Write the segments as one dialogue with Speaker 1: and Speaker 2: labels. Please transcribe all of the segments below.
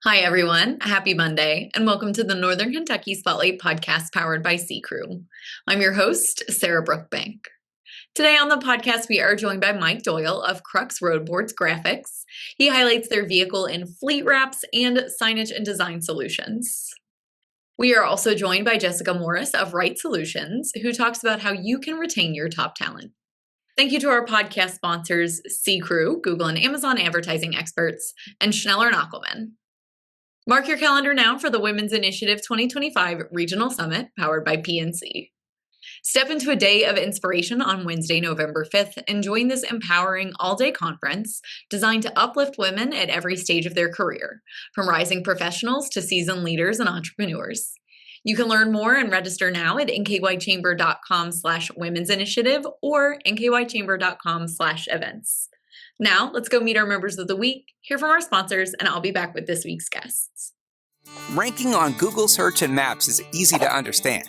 Speaker 1: Hi, everyone. Happy Monday, and welcome to the Northern Kentucky Spotlight podcast powered by C-Crew. I'm your host, Sarah Brookbank. Today on the podcast, we are joined by Mike Doyle of Crux Roadboardz Graphics. He highlights their vehicle and fleet wraps and signage and design solutions. We are also joined by Jessica Morris of RYTT Solutions, who talks about how you can retain your top talent. Thank you to our podcast sponsors, C-Crew, Google and Amazon advertising experts, and Schneller and Ackelman. Mark your calendar now for the Women's Initiative 2025 Regional Summit powered by PNC. Step into a day of inspiration on Wednesday, November 5th, and join this empowering all-day conference designed to uplift women at every stage of their career, from rising professionals to seasoned leaders and entrepreneurs. You can learn more and register now at nkychamber.com/women's initiative or nkychamber.com/events. Now, let's go meet our members of the week, hear from our sponsors, and I'll be back with this week's guests.
Speaker 2: Ranking on Google Search and Maps is easy to understand,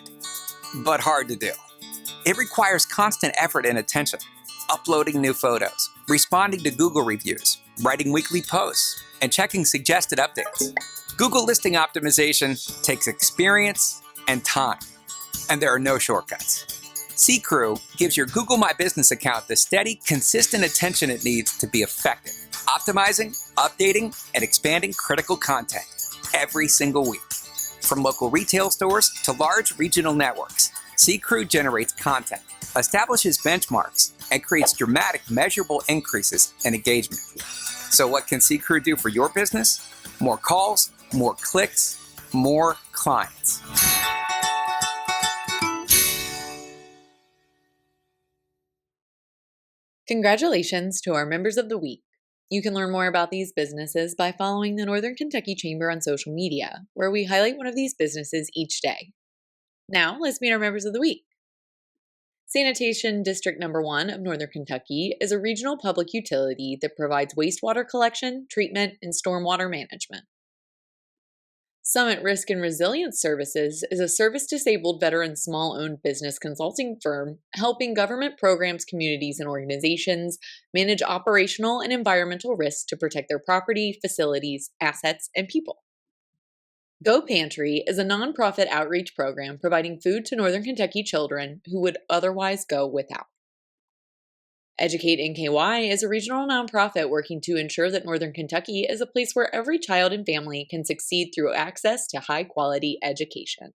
Speaker 2: but hard to do. It requires constant effort and attention, uploading new photos, responding to Google reviews, writing weekly posts, and checking suggested updates. Google listing optimization takes experience and time, and there are no shortcuts. C-Crew gives your Google My Business account the steady, consistent attention it needs to be effective, optimizing, updating, and expanding critical content every single week. From local retail stores to large regional networks, C-Crew generates content, establishes benchmarks, and creates dramatic, measurable increases in engagement. So what can C-Crew do for your business? More calls, more clicks, more clients.
Speaker 1: Congratulations to our members of the week. You can learn more about these businesses by following the Northern Kentucky Chamber on social media, where we highlight one of these businesses each day. Now, let's meet our members of the week. Sanitation District Number 1 of Northern Kentucky is a regional public utility that provides wastewater collection, treatment, and stormwater management. Summit Risk and Resilience Services is a service-disabled veteran small-owned business consulting firm helping government programs, communities, and organizations manage operational and environmental risks to protect their property, facilities, assets, and people. Go Pantry is a nonprofit outreach program providing food to Northern Kentucky children who would otherwise go without. Educate NKY is a regional nonprofit working to ensure that Northern Kentucky is a place where every child and family can succeed through access to high-quality education.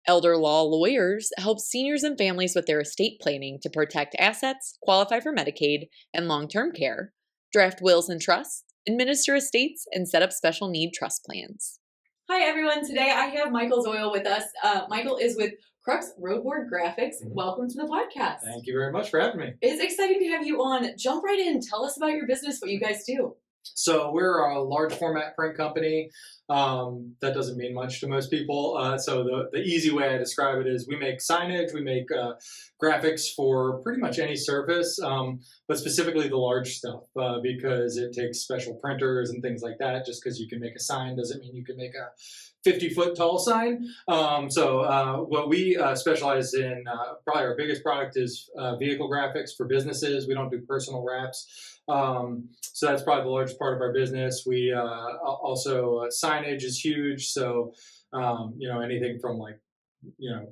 Speaker 1: Elder Law Lawyers helps seniors and families with their estate planning to protect assets, qualify for Medicaid and long-term care, draft wills and trusts, administer estates, and set up special need trust plans. Hi, everyone. Today I have Michael Doyle with us. Michael is with Crux Roadboardz Graphics. Welcome to the podcast.
Speaker 3: Thank you very much for having me.
Speaker 1: It's exciting to have you on. Jump right in. Tell us about your business, what you guys do.
Speaker 3: So we're a large format print company. That doesn't mean much to most people. So the easy way I describe it is we make signage, we make graphics for pretty much any surface, but specifically the large stuff because it takes special printers and things like that. Just because you can make a sign doesn't mean you can make a 50-foot tall sign. What we specialize in, probably our biggest product is vehicle graphics for businesses. We don't do personal wraps. So that's probably the largest part of our business. We also signage is huge. So, anything from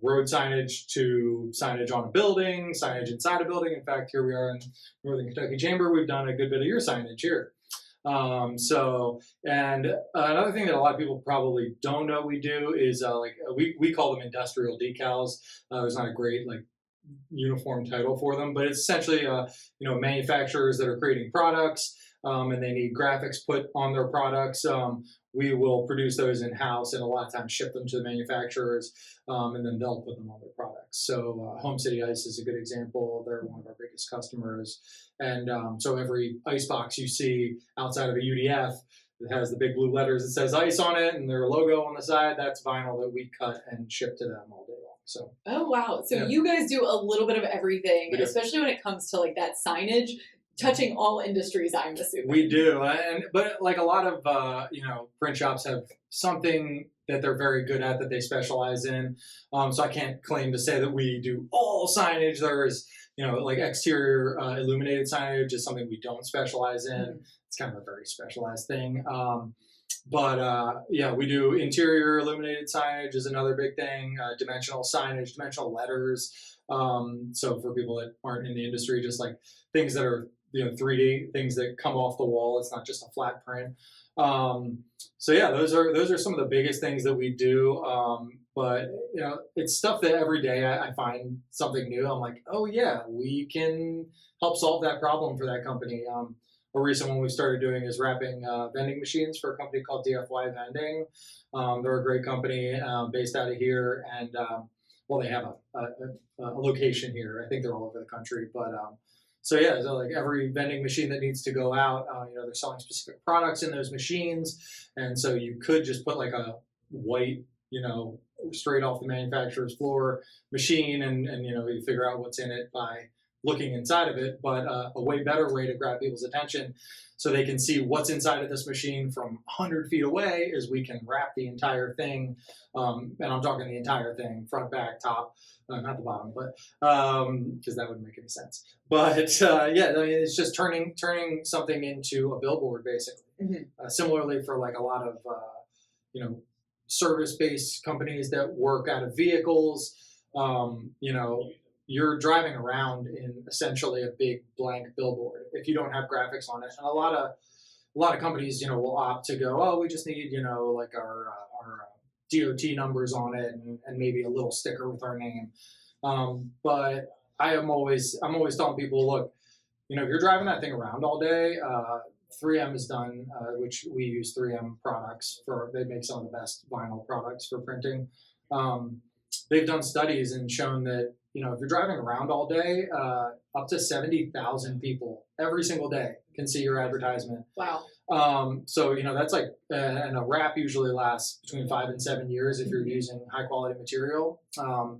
Speaker 3: road signage to signage on a building, signage inside a building. In fact, here we are in Northern Kentucky Chamber. We've done a good bit of your signage here. And another thing that a lot of people probably don't know we do is we call them industrial decals. There's not a great uniform title for them, but it's essentially manufacturers that are creating products and they need graphics put on their products. We will produce those in-house and a lot of times ship them to the manufacturers and then they'll put them on their products. So Home City Ice is a good example. They're one of our biggest customers. And so every ice box you see outside of a UDF that has the big blue letters that says ice on it and their logo on the side, that's vinyl that we cut and ship to them all day long. So. Oh, wow. So you guys do a little bit of everything, especially when it comes to that signage, touching all industries, I'm assuming. We do. But a lot of, print shops have something that they're very good at that they specialize in. So I can't claim to say that we do all signage. There's like exterior illuminated signage is something we don't specialize in.
Speaker 1: Mm-hmm.
Speaker 3: It's kind of a very specialized thing. But yeah, we do interior illuminated signage is another big thing. Dimensional signage, dimensional letters. So for people that aren't in the industry, just like things that are 3D, things that come off the wall. It's not just a flat print. So yeah, those are some of the biggest things that we do. But it's stuff that every day I find something new. I'm like, oh yeah, we can help solve that problem for that company. A recent one we started doing is wrapping vending machines for a company called DFY Vending. They're a great company based out of here, and well, they have a location here. I think they're all over the country, but so yeah, so like every vending machine that needs to go out, they're selling specific products in those machines, and so you could just put like a white, straight off the manufacturer's floor machine, and you figure out what's in it by looking inside of it. But a way better way to grab people's attention so they can see what's inside of this machine from 100 feet away is we can wrap the entire thing, and I'm talking the entire thing, front, back, top, not the bottom, but because that wouldn't make any sense. But yeah, I mean, it's just turning something into a billboard, basically. Mm-hmm. Similarly, for like a lot of service-based companies that work out of vehicles, you're driving around in essentially a big blank billboard if you don't have graphics on it. And a lot of companies, will opt to go, oh, we just need, like our DOT numbers on it and maybe a little sticker with our name. But I'm always telling people, look, if you're driving that thing around all day, 3M is done, which we use 3M products they make some of the best vinyl products for printing. They've done studies and shown that, if you're driving around all day, up to 70,000 people every single day can see your advertisement.
Speaker 1: Wow.
Speaker 3: So, that's like, and a wrap usually lasts between 5 and 7 years if you're using high quality material. So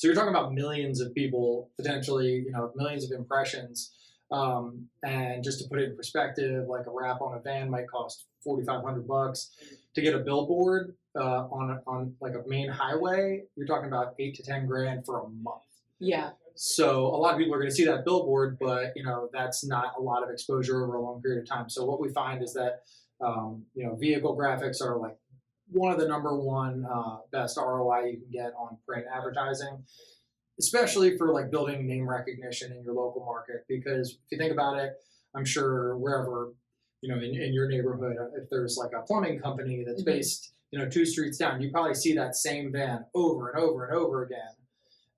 Speaker 3: you're talking about millions of people, potentially, millions of impressions. And just to put it in perspective, like a wrap on a van might cost $4,500. To get a billboard on like a main highway, you're talking about $8 to $10,000 for a month. Yeah. So a lot of people are going to see that billboard, but that's not a lot of exposure over a long period of time. So what we find is that vehicle graphics are like one of the number one best ROI you can get on print advertising, especially for like building name recognition in your local market. Because if you think about it, I'm sure wherever in your neighborhood, if there's like a plumbing company that's based 2 streets down, you probably see that same van over and over and over again.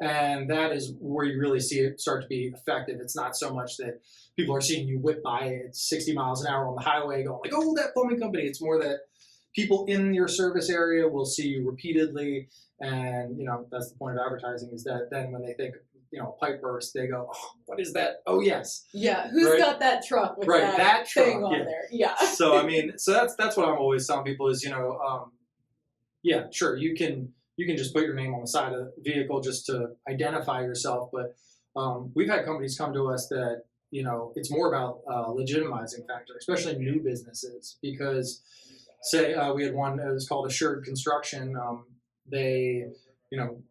Speaker 3: And that is where you really see it start to be effective. It's not so much that people are seeing you whip by at 60 miles an hour on the highway going like, oh, that plumbing company. It's more that people in your service area will see you repeatedly. And, that's the point of advertising, is that then when they think, pipe burst, they go, oh, what is that? Oh, yes.
Speaker 1: Yeah. Who's got that truck with that thing on there? Yeah.
Speaker 3: So, I mean, that's what I'm always telling people is, yeah, sure, you can just put your name on the side of the vehicle just to identify yourself. But we've had companies come to us that, it's more about legitimizing factor, especially new businesses, because say we had one that was called Assured Construction. They,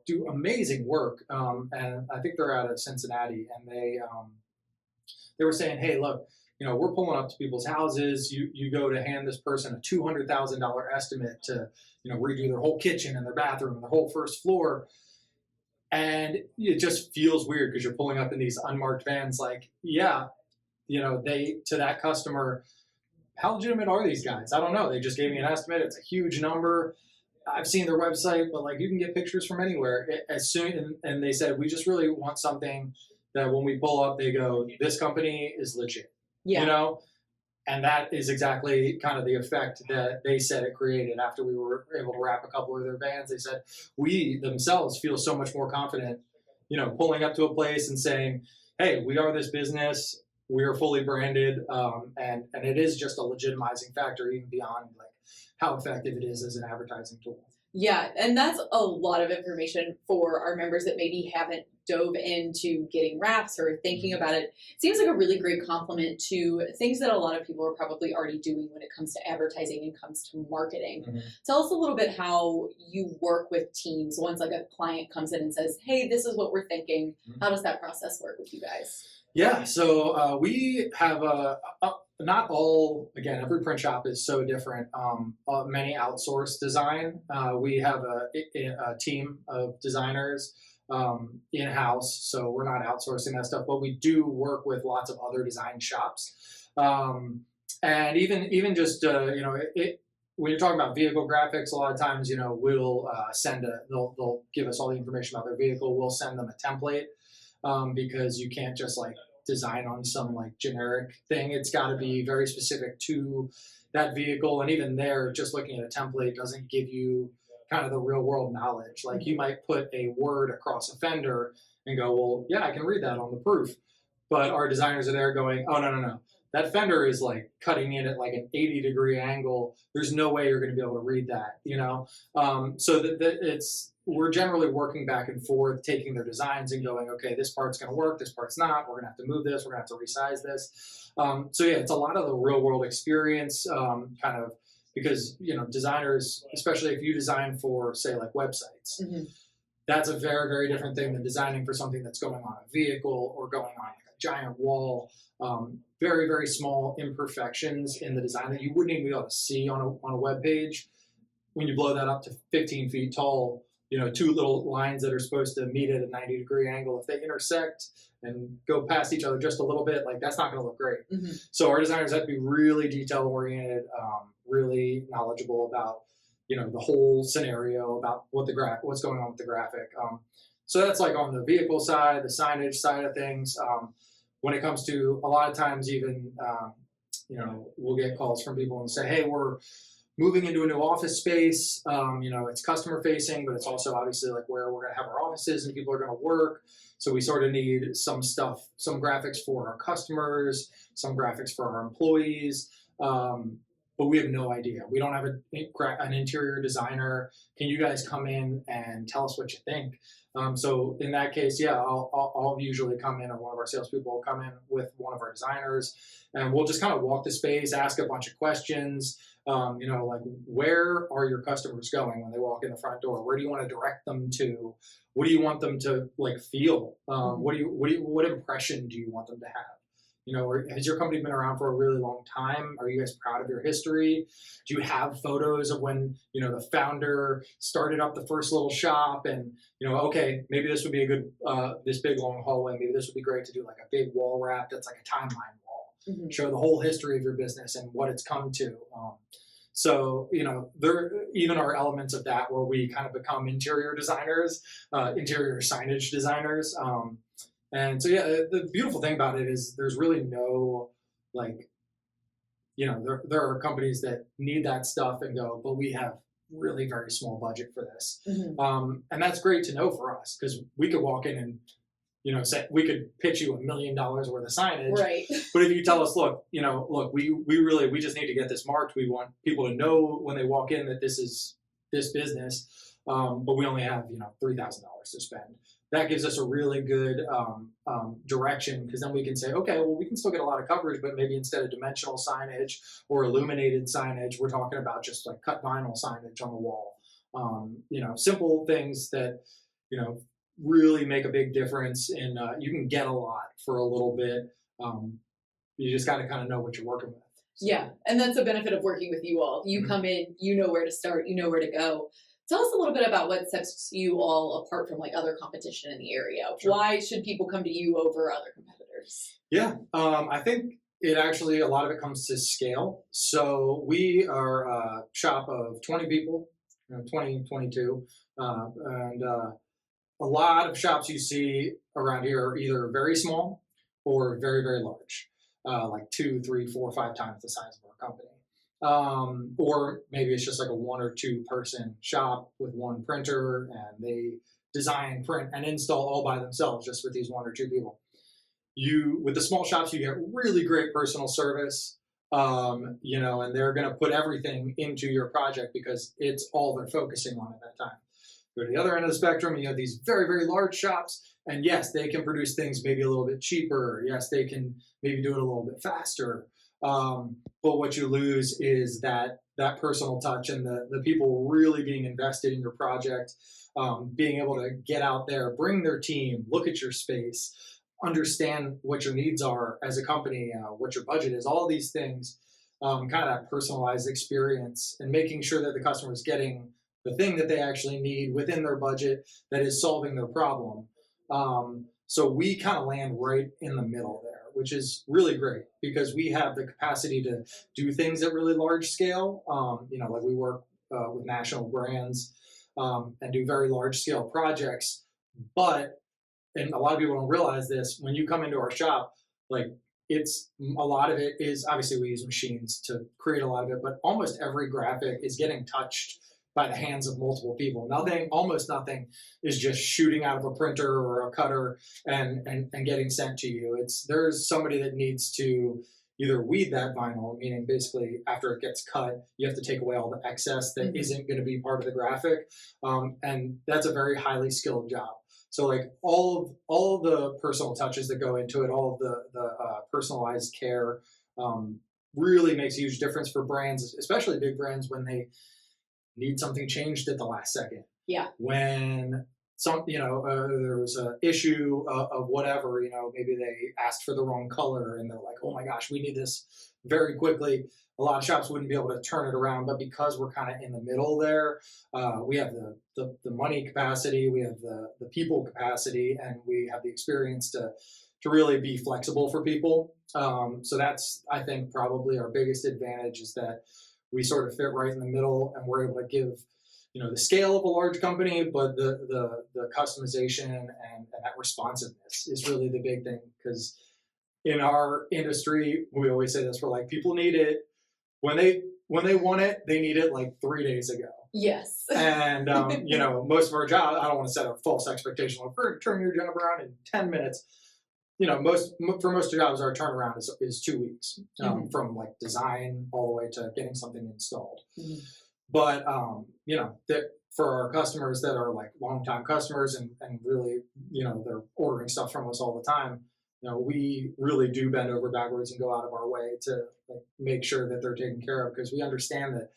Speaker 3: do amazing work. And I think they're out of Cincinnati, and they were saying, hey, look, we're pulling up to people's houses. You go to hand this person a $200,000 estimate to, redo their whole kitchen and their bathroom and their whole first floor. And it just feels weird because you're pulling up in these unmarked vans. Like, yeah, to that customer, how legitimate are these guys? I don't know. They just gave me an estimate. It's a huge number. I've seen their website, but like you can get pictures from anywhere. And they said, we just really want something that when we pull up, they go, this company is legit. Yeah. And that is exactly kind of the effect that they said it created after we were able to wrap a couple of their vans. They said, we themselves feel so much more confident, pulling up to a place and saying, hey, we are this business. We are fully branded. And it is just a legitimizing factor, even beyond like how effective it is as an advertising tool.
Speaker 1: Yeah, and that's a lot of information for our members that maybe haven't dove into getting wraps or thinking about it. It seems like a really great complement to things that a lot of people are probably already doing when it comes to advertising and comes to marketing. Tell us a little bit how you work with teams once like a client comes in and says, hey, this is what we're thinking. How does that process work with you guys?
Speaker 3: Yeah, so we have not all, again, every print shop is so different. Many outsource design. We have a team of designers in-house, so we're not outsourcing that stuff, but we do work with lots of other design shops. And even just, when you're talking about vehicle graphics, a lot of times, we'll they'll give us all the information about their vehicle. We'll send them a template. Because you can't just like design on some like generic thing. It's got to be very specific to that vehicle. And even there, just looking at a template doesn't give you kind of the real world knowledge. Like you might put a word across a fender and go, well, yeah, I can read that on the proof. But our designers are there going, oh, no. That fender is like cutting in at like an 80-degree angle. There's no way you're going to be able to read that, So we're generally working back and forth, taking their designs and going, okay, this part's going to work, this part's not. We're going to have to move this. We're going to have to resize this. So yeah, it's a lot of the real world experience, kind of because designers, especially if you design for say like websites, that's a very, very different thing than designing for something that's going on a vehicle or going on like a giant wall. Very, very small imperfections in the design that you wouldn't even be able to see on a web page. When you blow that up to 15 feet tall, two little lines that are supposed to meet at a 90-degree angle, if they intersect and go past each other just a little bit, like that's not going to look great. So our designers have to be really detail-oriented, really knowledgeable about, the whole scenario, about what's going on with the graphic. So that's like on the vehicle side, the signage side of things. When it comes to a lot of times even, we'll get calls from people and say, hey, we're moving into a new office space. It's customer facing, but it's also obviously like where we're going to have our offices and people are going to work. So we sort of need some stuff, some graphics for our customers, some graphics for our employees. But we have no idea. We don't have an interior designer. Can you guys come in and tell us what you think? So in that case, yeah, I'll usually come in, or one of our salespeople will come in with one of our designers, and we'll just kind of walk the space, ask a bunch of questions. Like where are your customers going when they walk in the front door? Where do you want to direct them to? What do you want them to like feel? What impression do you want them to have? Has your company been around for a really long time? Are you guys proud of your history? Do you have photos of when, the founder started up the first little shop and, okay, maybe this would be a good, this big long hallway. Maybe this would be great to do like a big wall wrap that's like a timeline wall. Show the whole history of your business and what it's come to. So, there even are elements of that where we kind of become interior designers, interior signage designers. And so, yeah, the beautiful thing about it is there's really no, like, there are companies that need that stuff and go, but we have really very small budget for this. And that's great to know for us because we could walk in and, say we could pitch you $1 million worth of signage.
Speaker 1: Right.
Speaker 3: But if you tell us, look, we just need to get this marked. We want people to know when they walk in that this is this business, but we only have, $3,000 to spend. That gives us a really good direction because then we can say, okay, well, we can still get a lot of coverage, but maybe instead of dimensional signage or illuminated signage, we're talking about just like cut vinyl signage on the wall. Simple things that, really make a big difference in, you can get a lot for a little bit. You just got to kind of know what you're working with. So.
Speaker 1: Yeah, and that's the benefit of working with you all. You come in, you know where to start, you know where to go. Tell us a little bit about what sets you all apart from like other competition in the area. Sure. Why should people come to you over other competitors?
Speaker 3: Yeah, I think it actually, a lot of it comes to scale. So we are a shop of 20 people, 22, and a lot of shops you see around here are either very small or very, very large, like 2, 3, 4, 5 times the size of our company. Or maybe it's just like a 1 or 2 person shop with one printer and they design, print, and install all by themselves just with these 1 or 2 people. With the small shops, you get really great personal service. and they're going to put everything into your project because it's all they're focusing on at that time. Go to the other end of the spectrum, you have these very, very large shops, and yes, they can produce things maybe a little bit cheaper. Yes, they can maybe do it a little bit faster. But what you lose is that personal touch and the people really being invested in your project, being able to get out there, bring their team, look at your space, understand what your needs are as a company, what your budget is, all these things, kind of that personalized experience, and making sure that the customer is getting the thing that they actually need within their budget that is solving their problem. So we kind of land right in the middle there, which is really great because we have the capacity to do things at really large scale. Like we work with national brands and do very large scale projects. And a lot of people don't realize this, when you come into our shop, like a lot of it is, obviously we use machines to create a lot of it, but almost every graphic is getting touched by the hands of multiple people. Almost nothing is just shooting out of a printer or a cutter and getting sent to you. There's somebody that needs to either weed that vinyl, meaning basically after it gets cut, you have to take away all the excess that isn't going to be part of the graphic. And that's a very highly skilled job. So like all of the personal touches that go into it, all of the personalized care really makes a huge difference for brands, especially big brands when they need something changed at the last second.
Speaker 1: Yeah.
Speaker 3: When there was an issue of whatever, maybe they asked for the wrong color and they're like, oh my gosh, we need this very quickly. A lot of shops wouldn't be able to turn it around, but because we're kind of in the middle there, we have the money capacity, we have the people capacity, and we have the experience to really be flexible for people. So that's, I think, probably our biggest advantage, is that we sort of fit right in the middle, and we're able to give, the scale of a large company, but the customization and that responsiveness is really the big thing. Because in our industry, we always say this, we're like, people need it when they want it, they need it like 3 days ago.
Speaker 1: Yes.
Speaker 3: And most of our job, I don't want to set a false expectation. Like, we're going to turn your job around in 10 minutes. For most jobs, our turnaround is 2 weeks, from like design all the way to getting something installed. Mm-hmm. But for our customers that are like longtime customers and really, they're ordering stuff from us all the time, we really do bend over backwards and go out of our way to make sure that they're taken care of, because we understand that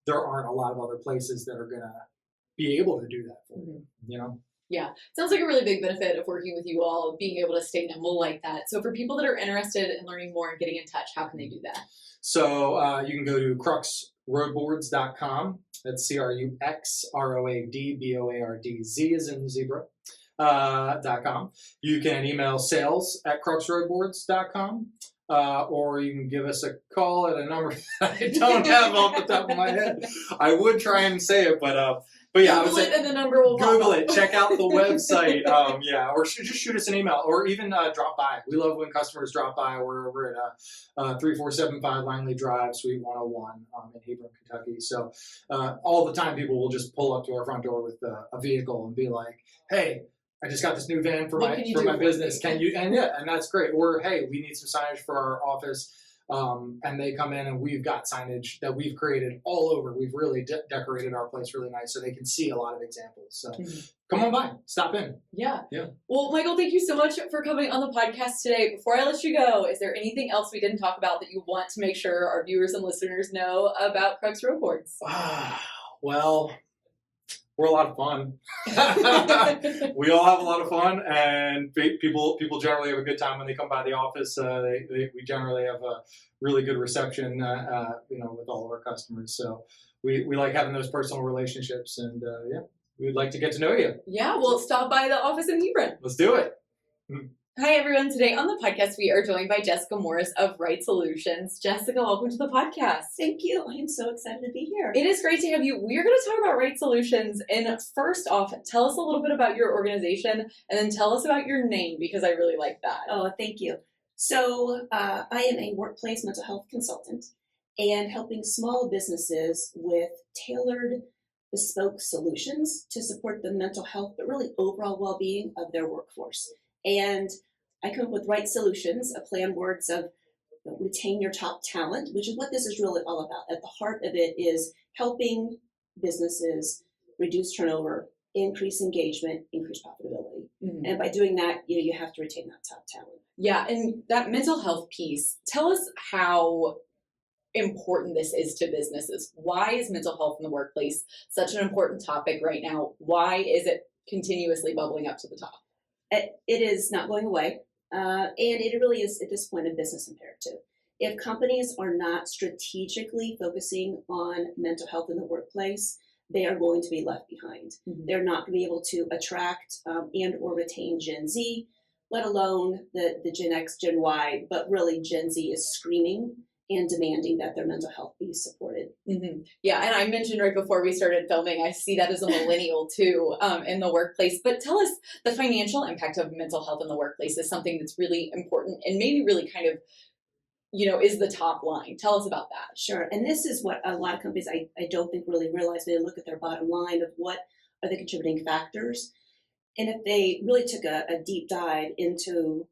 Speaker 3: there aren't a lot of other places that are going to be able to do that for you,
Speaker 1: Yeah, sounds like a really big benefit of working with you all, being able to stay nimble like that. So for people that are interested in learning more and getting in touch, how can they do that?
Speaker 3: So you can go to cruxroadboardz.com. That's CRUXROADBOARDZ as in zebra. .com. You can email sales@cruxroadboardz.com, or you can give us a call at a number that I don't have off the top of my head. I would try and say it, but yeah, I would say
Speaker 1: and the number will
Speaker 3: Google it. Check out the website. Or just shoot us an email, or even drop by. We love when customers drop by. We're over at 3475 Langley Drive, Suite 101 in Hebron, Kentucky. So all the time, people will just pull up to our front door with a vehicle and be like, "Hey, I just got this new van for my business. Can you?" And that's great. Or, "Hey, we need some signage for our office." And they come in, and we've got signage that we've created all over. We've really decorated our place really nice, so they can see a lot of examples. So come on by, stop in.
Speaker 1: Yeah. Well, Michael, thank you so much for coming on the podcast today. Before I let you go, is there anything else we didn't talk about that you want to make sure our viewers and listeners know about Crux Roadboardz?
Speaker 3: Well, we're a lot of fun. We all have a lot of fun, and people generally have a good time when they come by the office. We generally have a really good reception, with all of our customers. So we like having those personal relationships, and we'd like to get to know you.
Speaker 1: Yeah, well, stop by the office in Hebron.
Speaker 3: Let's do it.
Speaker 1: Hi, everyone. Today on the podcast, we are joined by Jessica Morris of RYTT Solutions. Jessica, welcome to the podcast.
Speaker 4: Thank you. I am so excited to be here.
Speaker 1: It is great to have you. We are going to talk about RYTT Solutions. And first off, tell us a little bit about your organization, and then tell us about your name, because I really like that.
Speaker 4: Oh, thank you. So I am a workplace mental health consultant, and helping small businesses with tailored, bespoke solutions to support the mental health, but really overall well-being of their workforce. And I come up with RYTT Solutions, a play on words of retain your top talent, which is what this is really all about. At the heart of it is helping businesses reduce turnover, increase engagement, increase profitability. And by doing that, you have to retain that top talent.
Speaker 1: Yeah, and that mental health piece, tell us how important this is to businesses. Why is mental health in the workplace such an important topic right now? Why is it continuously bubbling up to the top?
Speaker 4: It is not going away, and it really is at this point a business imperative. If companies are not strategically focusing on mental health in the workplace, they are going to be left behind. They're not going to be able to attract and or retain Gen Z, let alone the Gen X, Gen Y, but really Gen Z is screaming and demanding that their mental health be supported.
Speaker 1: Yeah, and I mentioned right before we started filming, I see that as a millennial too in the workplace. But tell us, the financial impact of mental health in the workplace is something that's really important and maybe really kind of, is the top line. Tell us about that.
Speaker 4: Sure, and this is what a lot of companies I don't think really realize. They look at their bottom line of what are the contributing factors. And if they really took a deep dive into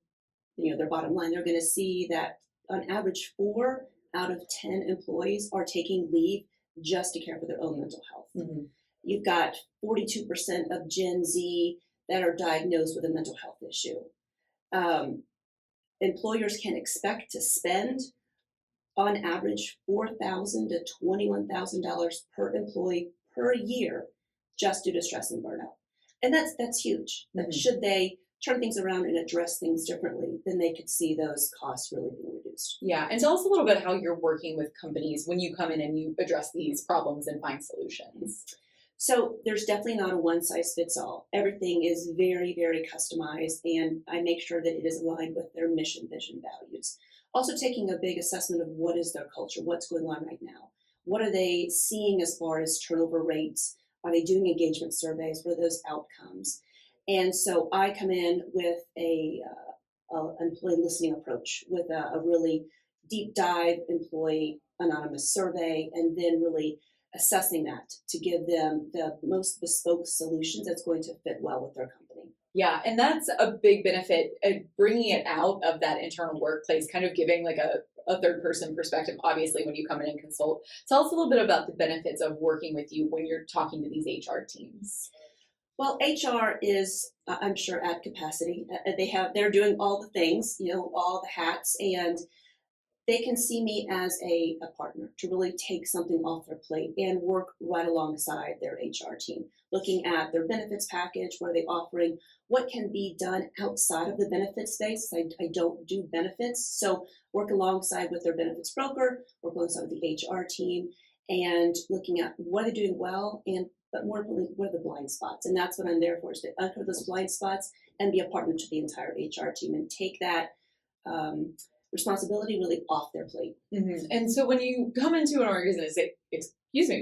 Speaker 4: their bottom line, they're going to see that on average 4 out of 10 employees are taking leave just to care for their own mental health. You've got 42% of Gen Z that are diagnosed with a mental health issue. Employers can expect to spend on average $4,000 to $21,000 per employee per year just due to stress and burnout. And that's huge. That should they turn things around and address things differently, then they could see those costs really being reduced.
Speaker 1: Yeah, and tell us a little bit how you're working with companies when you come in and you address these problems and find solutions.
Speaker 4: So there's definitely not a one size fits all. Everything is very, very customized, and I make sure that it is aligned with their mission, vision, values. Also taking a big assessment of what is their culture, what's going on right now. What are they seeing as far as turnover rates? Are they doing engagement surveys? What are those outcomes? And so I come in with an employee listening approach with a really deep dive employee anonymous survey, and then really assessing that to give them the most bespoke solutions that's going to fit well with their company.
Speaker 1: Yeah, and that's a big benefit, bringing it out of that internal workplace, kind of giving like a third person perspective, obviously, when you come in and consult. Tell us a little bit about the benefits of working with you when you're talking to these HR teams.
Speaker 4: Well, HR is, I'm sure, at capacity. They're doing all the things, all the hats, and they can see me as a partner to really take something off their plate and work right alongside their HR team, looking at their benefits package, what are they offering, what can be done outside of the benefits space. I don't do benefits, so work alongside with their benefits broker, work alongside with the HR team, and looking at what are they doing well, but more importantly, what are the blind spots? And that's what I'm there for, is to uncover those blind spots and be a partner to the entire HR team and take that responsibility really off their plate.
Speaker 1: And so when you come into an organization,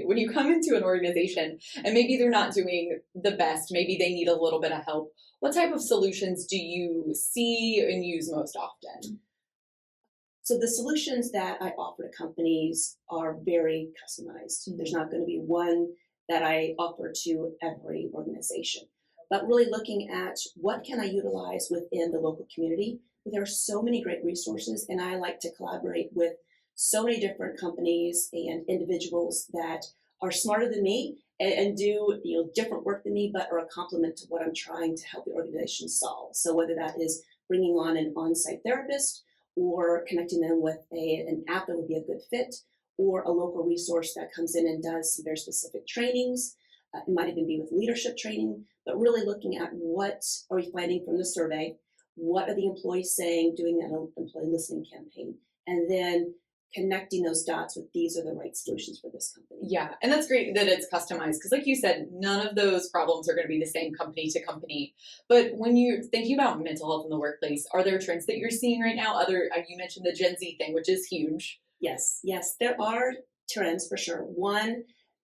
Speaker 1: when you come into an organization and maybe they're not doing the best, maybe they need a little bit of help, what type of solutions do you see and use most often?
Speaker 4: So the solutions that I offer to companies are very customized. There's not going to be one that I offer to every organization, but really looking at what can I utilize within the local community. There are so many great resources, and I like to collaborate with so many different companies and individuals that are smarter than me and do different work than me, but are a complement to what I'm trying to help the organization solve. So whether that is bringing on an on-site therapist or connecting them with an app that would be a good fit, or a local resource that comes in and does some very specific trainings. It might even be with leadership training, but really looking at what are we finding from the survey, what are the employees saying, doing that employee listening campaign, and then connecting those dots with these are the right solutions for this company.
Speaker 1: Yeah, and that's great that it's customized, because like you said, none of those problems are going to be the same company to company. But when you're thinking about mental health in the workplace, are there trends that you're seeing right now? You mentioned the Gen Z thing, which is huge.
Speaker 4: Yes, there are trends for sure. One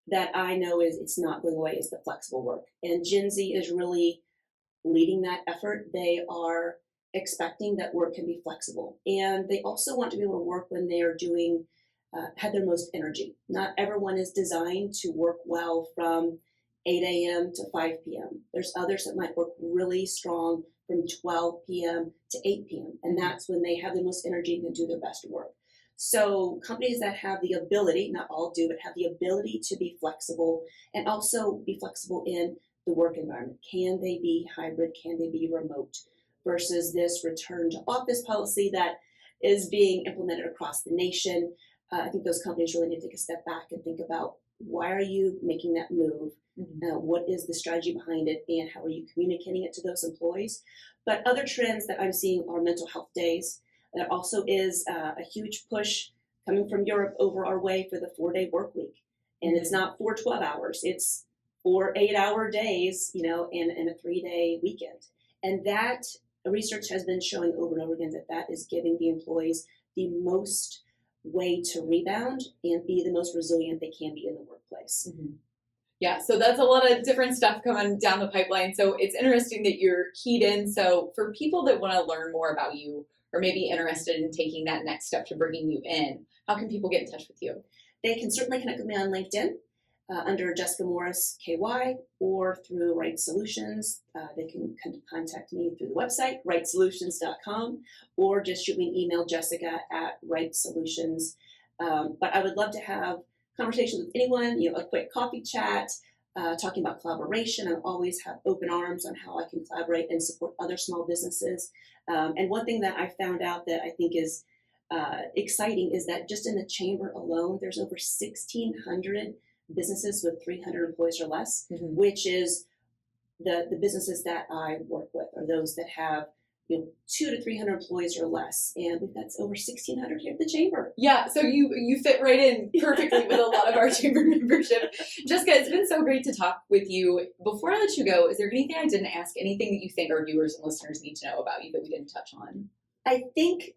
Speaker 4: that I know it's not going away is the flexible work. And Gen Z is really leading that effort. They are expecting that work can be flexible. And they also want to be able to work when they are have their most energy. Not everyone is designed to work well from 8 a.m. to 5 p.m. There's others that might work really strong from 12 p.m. to 8 p.m. And that's when they have the most energy and can do their best work. So companies that have the ability, not all do, but have the ability to be flexible and also be flexible in the work environment. Can they be hybrid? Can they be remote? Versus this return to office policy that is being implemented across the nation. I think those companies really need to take a step back and think about, why are you making that move? What is the strategy behind it, and how are you communicating it to those employees? But other trends that I'm seeing are mental health days. There also is a huge push coming from Europe over our way for the 4-day work week. And it's not 4 12 hours, it's 4 8-hour days, and a 3-day weekend. And that research has been showing over and over again that is giving the employees the most way to rebound and be the most resilient they can be in the workplace.
Speaker 1: Yeah, so that's a lot of different stuff coming down the pipeline. So it's interesting that you're keyed in. So for people that want to learn more about you, or maybe interested in taking that next step to bringing you in, how can people get in touch with you?
Speaker 4: They can certainly connect with me on LinkedIn under Jessica Morris KY, or through RYTT Solutions. They can contact me through the website, ryttsolutions.com, or just shoot me an email, jessica@ryttsolutions. But I would love to have conversations with anyone, a quick coffee chat, talking about collaboration. I always have open arms on how I can collaborate and support other small businesses. And one thing that I found out that I think is exciting is that just in the chamber alone, there's over 1,600 businesses with 300 employees or less, which is the businesses that I work with, are those that have 200 to 300 employees or less, and we've got over 1,600 here at the chamber.
Speaker 1: Yeah, so you fit right in perfectly with a lot of our chamber membership. Jessica, it's been so great to talk with you. Before I let you go, is there anything I didn't ask, anything that you think our viewers and listeners need to know about you that we didn't touch on?
Speaker 4: I think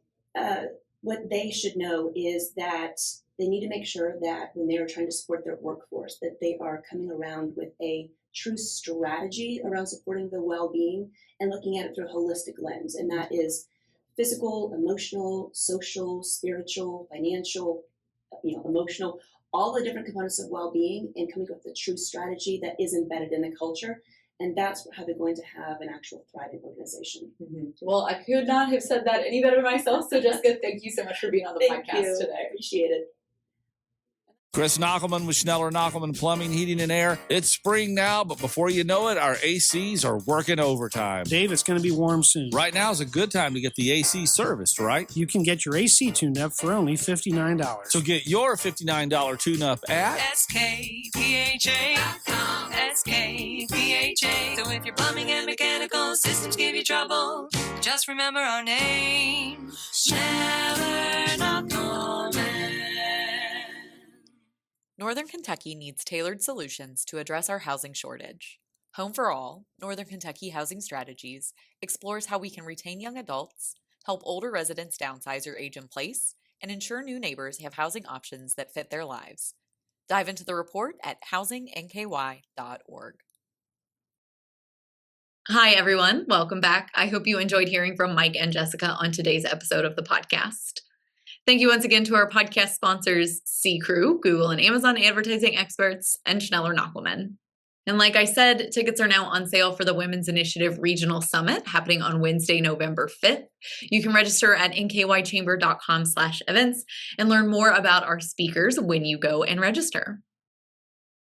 Speaker 4: what they should know is that they need to make sure that when they are trying to support their workforce, that they are coming around with a true strategy around supporting the well-being and looking at it through a holistic lens. And that is physical, emotional, social, spiritual, financial, emotional, all the different components of well-being, and coming up with a true strategy that is embedded in the culture. And that's how they're going to have an actual thriving organization.
Speaker 1: Well, I could not have said that any better myself. So Jessica, thank you so much for being on the podcast today.
Speaker 4: Appreciate it.
Speaker 5: Chris Knockelman with Schneller Knockelman Plumbing, Heating, and Air. It's spring now, but before you know it, our ACs are working overtime.
Speaker 6: Dave, it's going to be warm soon.
Speaker 5: Right now is a good time to get the AC serviced, right?
Speaker 6: You can get your AC tuned up for only $59.
Speaker 5: So get your $59 tune-up at
Speaker 7: skpha.com. skpha. So if your plumbing and mechanical systems give you trouble, just remember our name, Schneller Knockelman.
Speaker 1: Northern Kentucky needs tailored solutions to address our housing shortage. Home for All, Northern Kentucky Housing Strategies, explores how we can retain young adults, help older residents downsize or age in place, and ensure new neighbors have housing options that fit their lives. Dive into the report at housingNKY.org. Hi, everyone. Welcome back. I hope you enjoyed hearing from Mike and Jessica on today's episode of the podcast. Thank you once again to our podcast sponsors, C-Crew, Google and Amazon advertising experts, and Schneller Knockelman. And like I said, tickets are now on sale for the Women's Initiative Regional Summit happening on Wednesday, November 5th. You can register at nkychamber.com/events and learn more about our speakers when you go and register.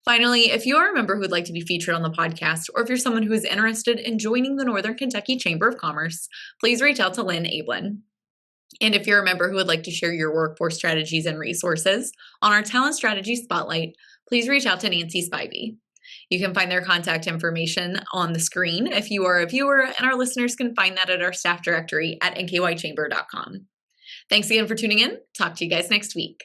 Speaker 1: Finally, if you are a member who would like to be featured on the podcast, or if you're someone who is interested in joining the Northern Kentucky Chamber of Commerce, please reach out to Lynn Ablin. And if you're a member who would like to share your workforce strategies and resources on our Talent Strategy Spotlight, please reach out to Nancy Spivey. You can find their contact information on the screen if you are a viewer, and our listeners can find that at our staff directory at nkychamber.com. Thanks again for tuning in. Talk to you guys next week.